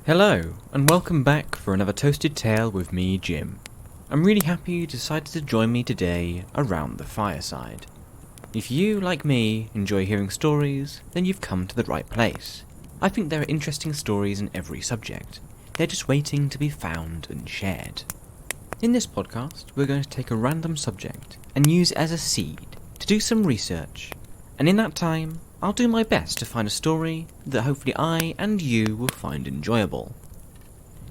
Hello, and welcome back for another Toasted Tale with me, Jim. I'm really happy you decided to join me today around the fireside. If you, like me, enjoy hearing stories, then you've come to the right place. I think there are interesting stories in every subject. They're just waiting to be found and shared. In this podcast, we're going to take a random subject and use it as a seed to do some research, and in that time, I'll do my best to find a story that hopefully I and you will find enjoyable.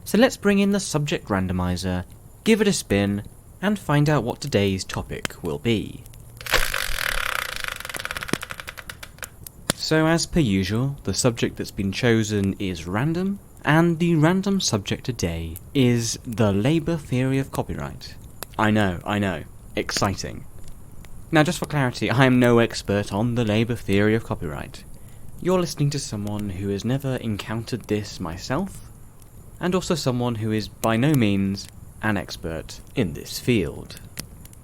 So let's bring in the subject randomizer, give it a spin, and find out what today's topic will be. So as per usual, the subject that's been chosen is random, and the random subject today is the Labour theory of copyright. I know, exciting. Now just for clarity, I am no expert on the Labour theory of copyright. You're listening to someone who has never encountered this myself, and also someone who is by no means an expert in this field.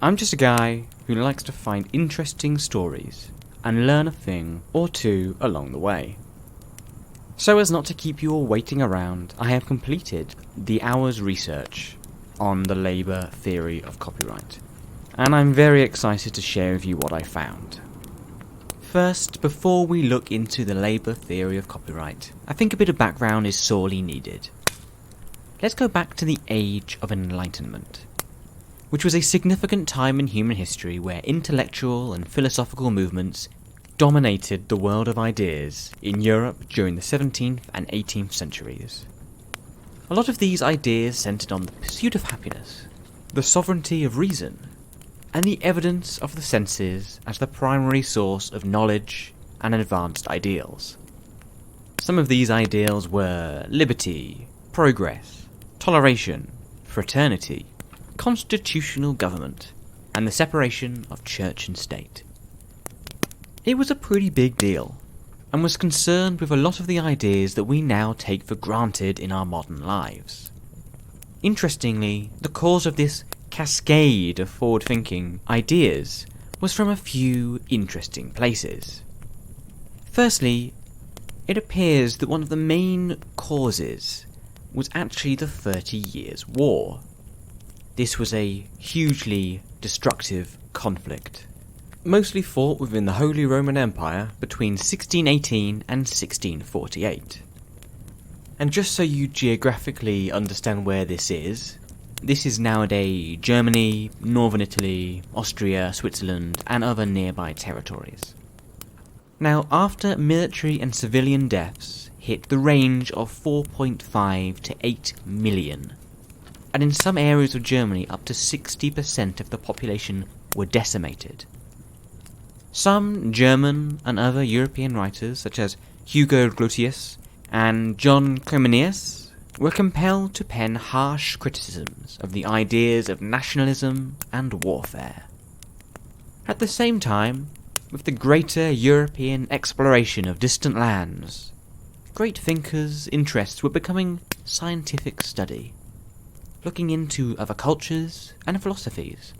I'm just a guy who likes to find interesting stories and learn a thing or two along the way. So as not to keep you all waiting around, I have completed the hour's research on the Labour theory of copyright, and I'm very excited to share with you what I found. First, before we look into the Labour theory of copyright, I think a bit of background is sorely needed. Let's go back to the Age of Enlightenment, which was a significant time in human history where intellectual and philosophical movements dominated the world of ideas in Europe during the 17th and 18th centuries. A lot of these ideas centered on the pursuit of happiness, the sovereignty of reason, and the evidence of the senses as the primary source of knowledge and advanced ideals. Some of these ideals were liberty, progress, toleration, fraternity, constitutional government, and the separation of church and state. It was a pretty big deal, and was concerned with a lot of the ideas that we now take for granted in our modern lives. Interestingly, the cause of this cascade of forward-thinking ideas was from a few interesting places. Firstly, it appears that one of the main causes was actually the 30 Years' War. This was a hugely destructive conflict, mostly fought within the Holy Roman Empire between 1618 and 1648. And just so you geographically understand where this is nowadays Germany, Northern Italy, Austria, Switzerland, and other nearby territories. Now, after military and civilian deaths hit the range of 4.5 to 8 million, and in some areas of Germany up to 60% of the population were decimated. Some German and other European writers, such as Hugo Grotius and John Comenius, were compelled to pen harsh criticisms of the ideas of nationalism and warfare. At the same time, with the greater European exploration of distant lands, great thinkers' interests were becoming scientific study, looking into other cultures and philosophies,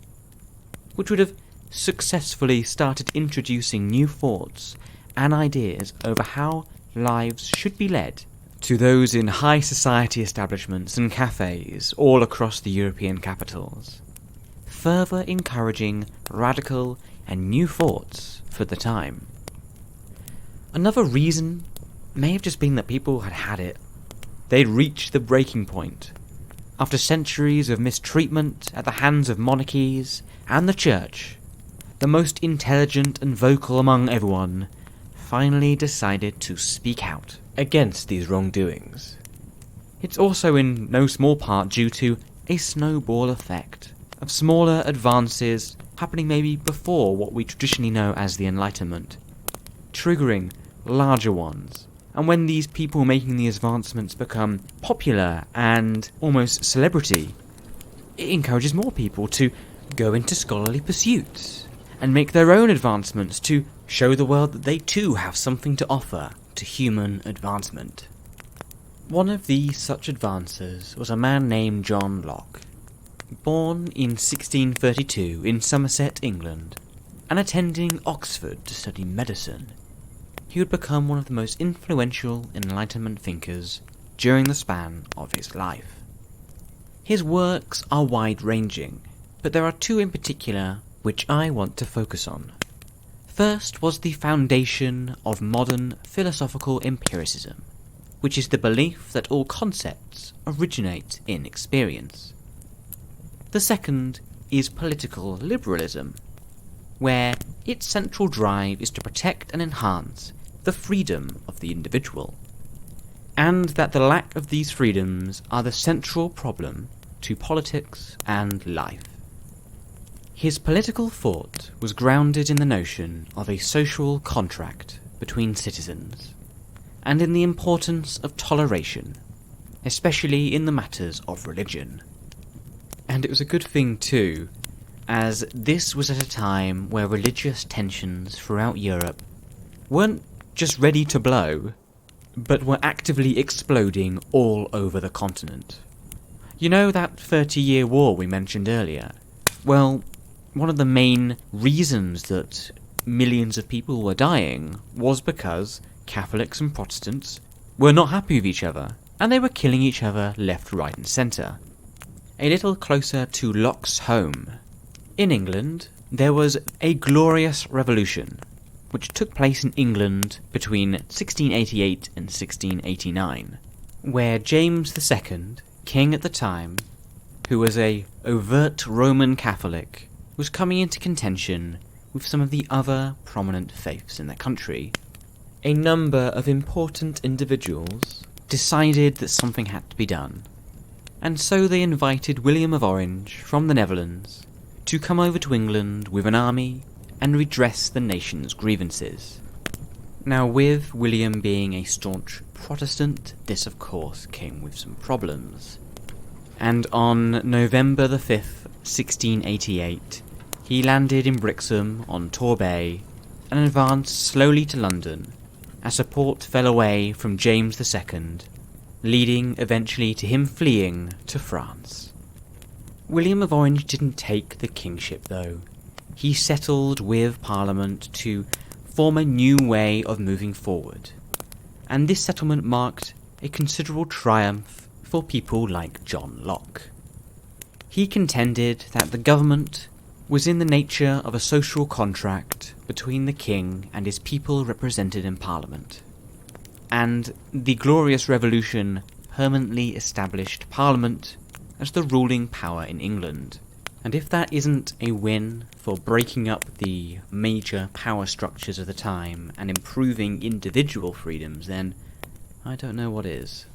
which would have successfully started introducing new thoughts and ideas over how lives should be led to those in high society establishments and cafes all across the European capitals, further encouraging radical and new thoughts for the time. Another reason may have just been that people had had it. They'd reached the breaking point. After centuries of mistreatment at the hands of monarchies and the church, the most intelligent and vocal among everyone finally decided to speak out against these wrongdoings. It's also in no small part due to a snowball effect of smaller advances happening maybe before what we traditionally know as the Enlightenment, triggering larger ones. And when these people making these advancements become popular and almost celebrity, it encourages more people to go into scholarly pursuits and make their own advancements to show the world that they too have something to offer to human advancement. One of these such advances was a man named John Locke, born in 1632 in Somerset, England, and attending Oxford to study medicine. He would become one of the most influential Enlightenment thinkers during the span of his life. His works are wide-ranging, but there are two in particular which I want to focus on. First was the foundation of modern philosophical empiricism, which is the belief that all concepts originate in experience. The second is political liberalism, where its central drive is to protect and enhance the freedom of the individual, and that the lack of these freedoms are the central problem to politics and life. His political thought was grounded in the notion of a social contract between citizens, and in the importance of toleration, especially in the matters of religion. And it was a good thing too, as this was at a time where religious tensions throughout Europe weren't just ready to blow, but were actively exploding all over the continent. You know that 30-year war we mentioned earlier? Well, one of the main reasons that millions of people were dying was because Catholics and Protestants were not happy with each other, and they were killing each other left, right and centre. A little closer to Locke's home, in England, there was a glorious revolution, which took place in England between 1688 and 1689, where James II, king at the time, who was a overt Roman Catholic, was coming into contention with some of the other prominent faiths in the country. A number of important individuals decided that something had to be done, and so they invited William of Orange from the Netherlands to come over to England with an army and redress the nation's grievances. Now, with William being a staunch Protestant, this of course came with some problems. And on November the 5th, 1688, he landed in Brixham on Torbay and advanced slowly to London as support fell away from James II, leading eventually to him fleeing to France. William of Orange didn't take the kingship though. He settled with Parliament to form a new way of moving forward, and this settlement marked a considerable triumph for people like John Locke. He contended that the government was in the nature of a social contract between the king and his people represented in Parliament, and the Glorious Revolution permanently established Parliament as the ruling power in England. And if that isn't a win for breaking up the major power structures of the time and improving individual freedoms, then I don't know what is.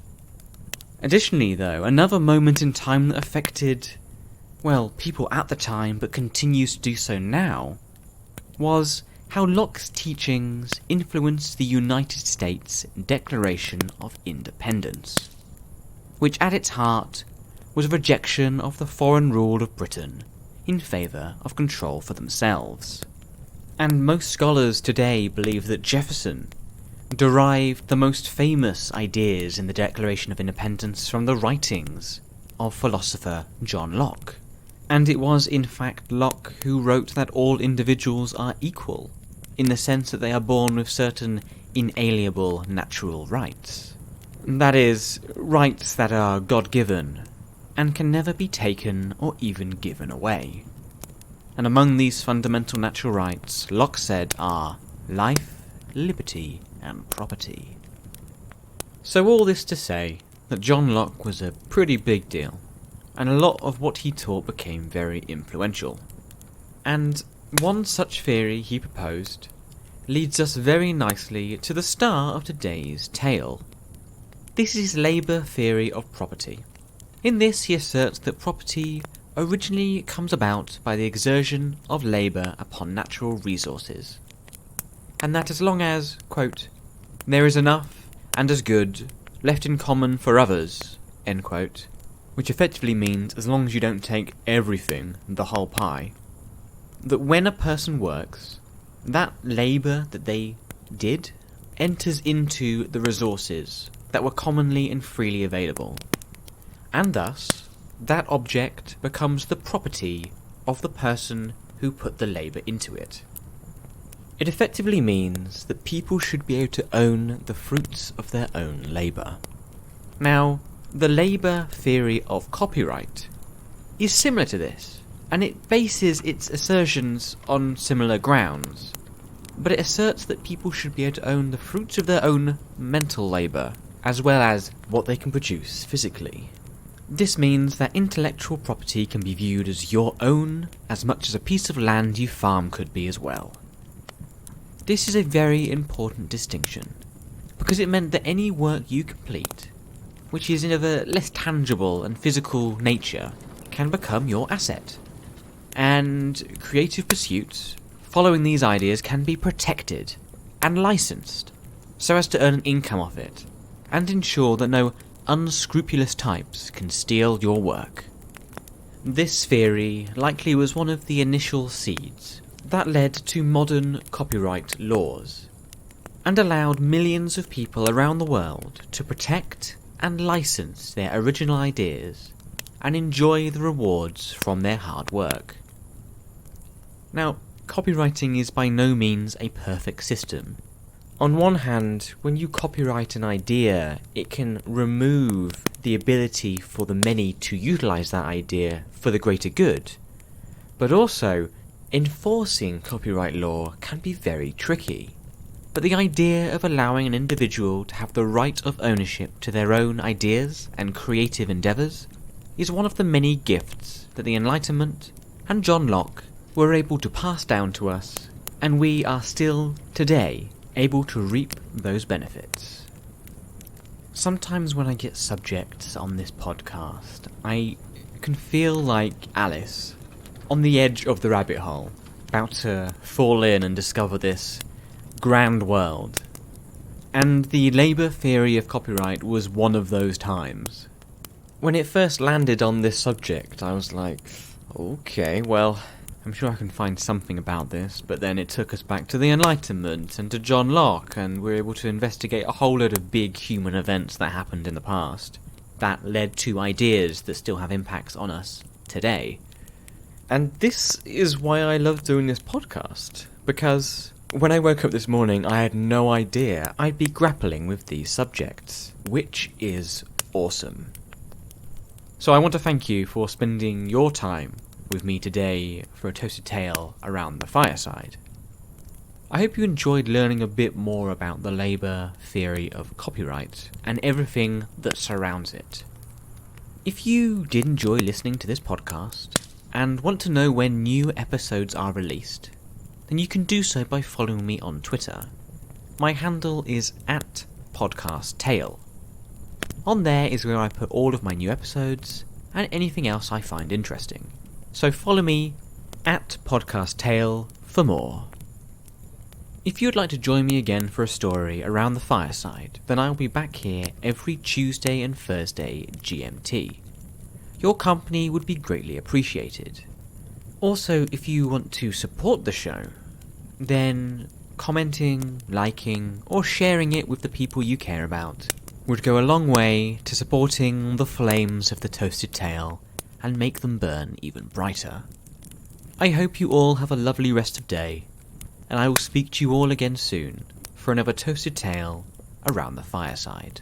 Additionally though, another moment in time that affected, well, people at the time but continues to do so now, was how Locke's teachings influenced the United States Declaration of Independence, which at its heart was a rejection of the foreign rule of Britain in favour of control for themselves. And most scholars today believe that Jefferson derived the most famous ideas in the Declaration of Independence from the writings of philosopher John Locke. And it was in fact Locke who wrote that all individuals are equal, in the sense that they are born with certain inalienable natural rights. That is, rights that are God-given, and can never be taken or even given away. And among these fundamental natural rights, Locke said, are life, liberty, and property. So all this to say that John Locke was a pretty big deal, and a lot of what he taught became very influential. And one such theory he proposed leads us very nicely to the star of today's tale. This is his labour theory of property. In this he asserts that property originally comes about by the exertion of labour upon natural resources, and that as long as, quote, there is enough and as good left in common for others, end quote, which effectively means as long as you don't take everything, the whole pie, that when a person works, that labour that they did enters into the resources that were commonly and freely available, and thus that object becomes the property of the person who put the labour into it. It effectively means that people should be able to own the fruits of their own labour. Now, the labour theory of copyright is similar to this, and it bases its assertions on similar grounds, but it asserts that people should be able to own the fruits of their own mental labour, as well as what they can produce physically. This means that intellectual property can be viewed as your own as much as a piece of land you farm could be as well. This is a very important distinction, because it meant that any work you complete, which is of a less tangible and physical nature, can become your asset. And creative pursuits following these ideas can be protected and licensed, so as to earn an income off it, and ensure that no unscrupulous types can steal your work. This theory likely was one of the initial seeds that led to modern copyright laws, and allowed millions of people around the world to protect and license their original ideas and enjoy the rewards from their hard work. Now, copywriting is by no means a perfect system. On one hand, when you copyright an idea, it can remove the ability for the many to utilise that idea for the greater good. But also, enforcing copyright law can be very tricky. But the idea of allowing an individual to have the right of ownership to their own ideas and creative endeavours is one of the many gifts that the Enlightenment and John Locke were able to pass down to us, and we are still, today, able to reap those benefits. Sometimes when I get subjects on this podcast, I can feel like Alice, on the edge of the rabbit hole, about to fall in and discover this grand world. And the labour theory of copyright was one of those times. When it first landed on this subject, I was like, okay, well, I'm sure I can find something about this, but then it took us back to the Enlightenment and to John Locke, and we were able to investigate a whole load of big human events that happened in the past, that led to ideas that still have impacts on us today. And this is why I love doing this podcast, because when I woke up this morning, I had no idea I'd be grappling with these subjects, which is awesome. So I want to thank you for spending your time with me today for a toasted tale around the fireside. I hope you enjoyed learning a bit more about the labour theory of copyright and everything that surrounds it. If you did enjoy listening to this podcast and want to know when new episodes are released, then you can do so by following me on Twitter. My handle is @podcasttale. On there is where I put all of my new episodes and anything else I find interesting. So follow me @podcasttale for more. If you'd like to join me again for a story around the fireside, then I'll be back here every Tuesday and Thursday GMT. Your company would be greatly appreciated. Also, if you want to support the show, then commenting, liking, or sharing it with the people you care about would go a long way to supporting the flames of the Toasted Tale and make them burn even brighter. I hope you all have a lovely rest of day, and I will speak to you all again soon for another Toasted Tale around the fireside.